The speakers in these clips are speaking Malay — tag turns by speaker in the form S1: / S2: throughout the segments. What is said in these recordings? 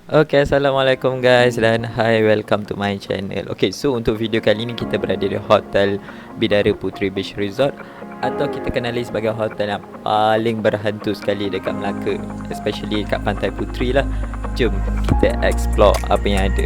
S1: Okay, Assalamualaikum guys dan hi, welcome to my channel. Okay, so untuk video kali ni kita berada di Hotel Bidara Puteri Beach Resort, atau kita kenali sebagai hotel yang paling berhantu sekali dekat Melaka, especially kat Pantai Puteri lah. Jom kita explore apa yang ada.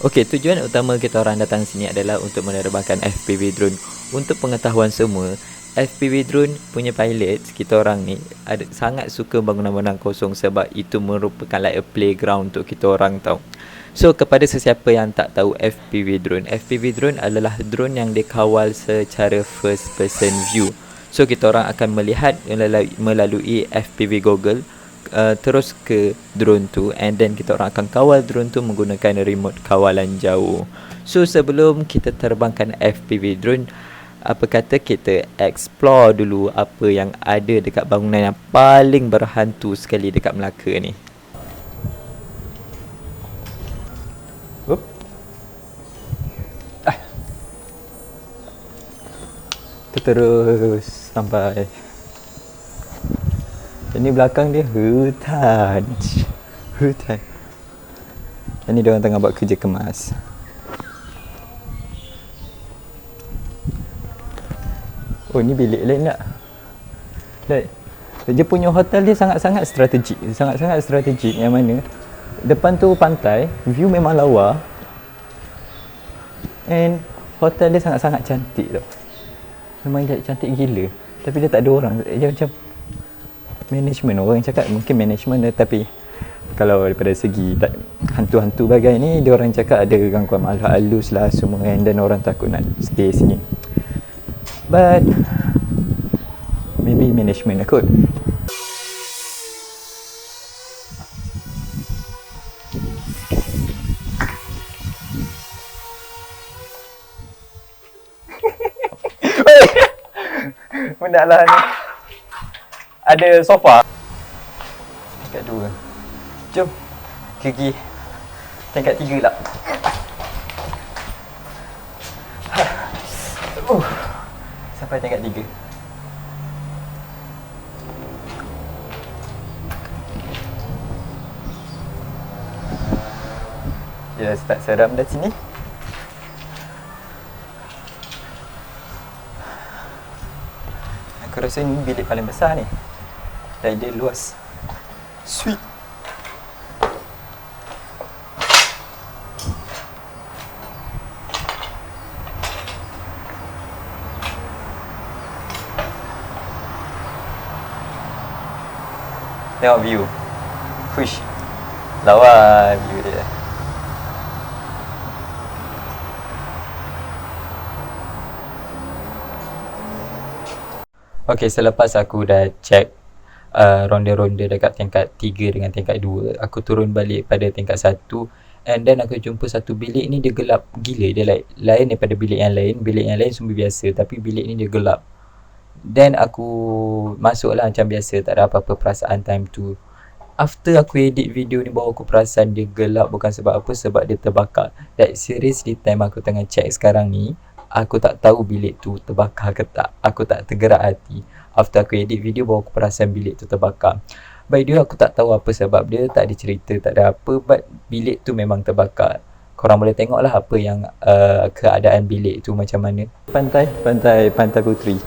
S1: Okey, tujuan utama kita orang datang sini adalah untuk menerbangkan FPV drone. Untuk pengetahuan semua, FPV drone punya pilot kita orang ni sangat suka bangunan-bangunan kosong sebab itu merupakan like a playground untuk kita orang tahu. So kepada sesiapa yang tak tahu FPV drone adalah drone yang dikawal secara first person view. So kita orang akan melihat melalui FPV goggle terus ke drone tu, and then kita orang akan kawal drone tu menggunakan remote kawalan jauh. So sebelum kita terbangkan FPV drone, apa kata kita explore dulu apa yang ada dekat bangunan yang paling berhantu sekali dekat Melaka ni. Terus sampai ini belakang dia hutan. Ini dia orang tengah buat kerja kemas. Oh, ni bilik lain tak? Like, dia punya hotel dia sangat-sangat strategik. Sangat-sangat strategik, yang mana depan tu pantai, view memang lawa. And hotel dia sangat-sangat cantik tau. Memang cantik gila. Tapi dia tak ada orang. Dia macam management, orang cakap mungkin management, tapi kalau daripada segi hantu-hantu bagai ni, dia orang cakap ada gangguan makhluk halus lah semua, and then orang takut nak stay sini. But maybe management lah kot. Benda lah ni. Ada sofa tingkat 2. Jom pergi tingkat 3 lah. Sampai tingkat 3. Dia dah start seram dah sini. Aku rasa ni bilik paling besar ni. Dan dia luas. Sweet. Tengok view. Push. Lawa view dia. Okay, selepas aku dah check ronda-ronda dekat tingkat 3 dengan tingkat 2, aku turun balik pada tingkat 1, and then aku jumpa satu bilik ni, dia gelap gila. Dia like lain daripada bilik yang lain. Bilik yang lain semua biasa, tapi bilik ni dia gelap. Then aku masuk lah macam biasa, tak ada apa-apa perasaan time tu. After aku edit video ni, baru aku perasan dia gelap bukan sebab apa, sebab dia terbakar. Like seriously, time aku tengah check sekarang ni, aku tak tahu bilik tu terbakar ke tak. Aku tak tergerak hati. After aku edit video, baru aku perasan bilik tu terbakar. By the way, aku tak tahu apa sebab dia, tak ada cerita, tak ada apa, but bilik tu memang terbakar. Korang boleh tengok lah apa yang keadaan bilik tu macam mana. Pantai Puteri.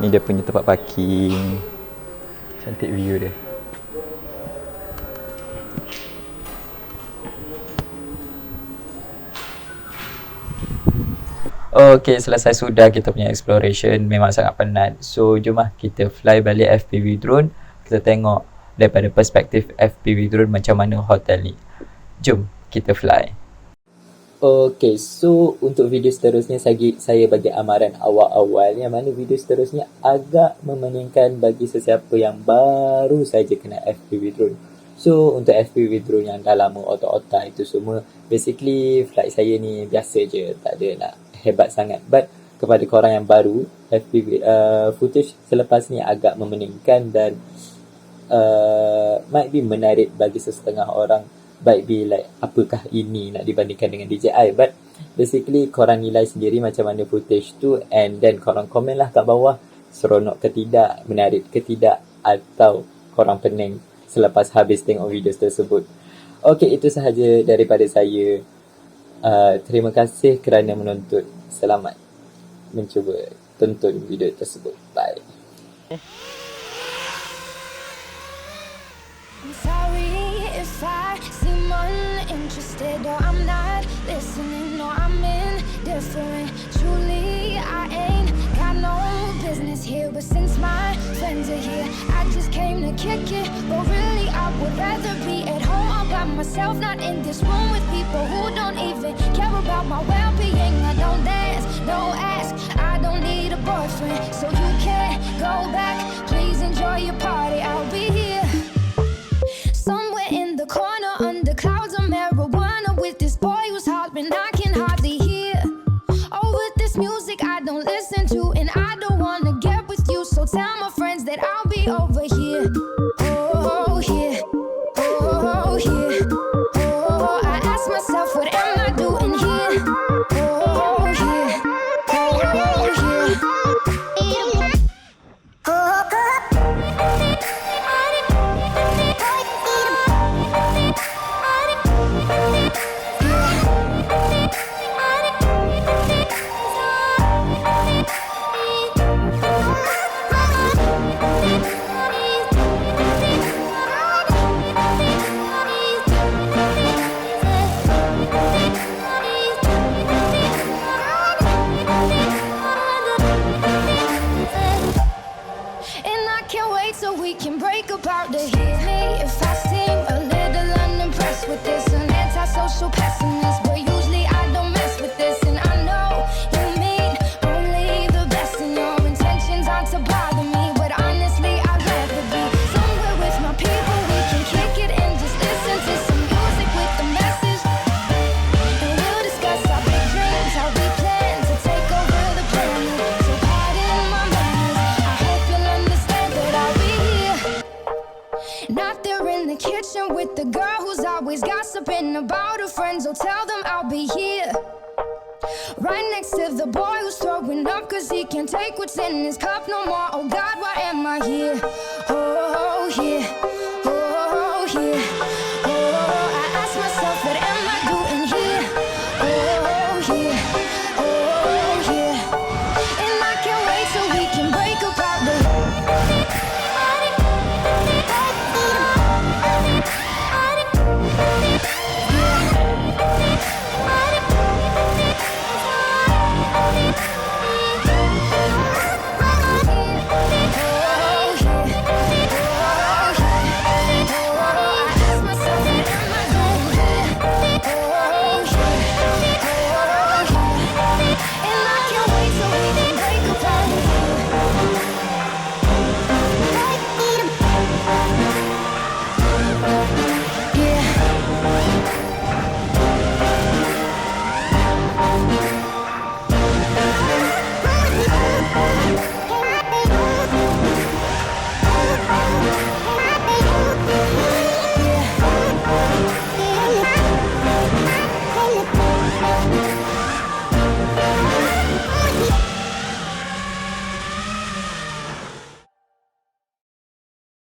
S1: Ni dia punya tempat parking. Cantik view dia. Okay, selesai sudah kita punya exploration. Memang sangat penat. So, jom lah kita fly balik FPV drone. Kita tengok daripada perspektif FPV drone macam mana hotel ni. Jom kita fly. Okay, so untuk video seterusnya saya bagi amaran awal-awal, yang mana video seterusnya agak memeningkan bagi sesiapa yang baru saja kena FPV drone. So untuk FPV drone yang dah lama otak-otak itu semua, basically flight saya ni biasa je, tak ada nak hebat sangat. But kepada korang yang baru, FPV footage selepas ni agak memeningkan dan might be menarik bagi sesetengah orang. Might be like, apakah ini nak dibandingkan dengan DJI. But basically korang nilai sendiri macam mana footage tu, and then korang komen lah kat bawah, seronok ke tidak, menarik ke tidak, atau korang pening selepas habis tengok video tersebut. Okay, itu sahaja daripada saya. Terima kasih kerana menonton. Selamat mencuba tonton video tersebut. Bye.
S2: I'm sorry if I seem uninterested, or I'm not listening, or I'm indifferent. Truly, I ain't got no business here, but since my friends are here, I just came to kick it. But really, I would rather be at home all by myself, not in this room with people who don't even care about my well-being. I don't dance, don't ask, I don't need a boyfriend, so you can't go back. Please enjoy your party, I'll be here somewhere in the corner under clouds of marijuana with this boy who's hollering I can hardly hear. Over this music I don't listen to, and I don't wanna get with you, so tell my friends that I'll be over here. Oh, here. Oh, here. Oh, I ask myself, what am I doing here? Oh, here. Oh, here. So we can break apart the hit me if I seem a little unimpressed with this, an antisocial pessimist, but usually I don't mess with this. And I know you mean only the best, and your intentions aren't to bother me, but honestly I'd rather be somewhere with my people. We can kick it and just listen to some music with the message, and we'll discuss our big dreams, how we plan to take over the planet. So pardon my manners, I hope you'll understand that I'll be not there in the kitchen with the girl who's always gossiping about her friends. Oh, tell them I'll be here right next to the boy who's throwing up cause he can't take what's in his cup no more. Oh God, why am I here?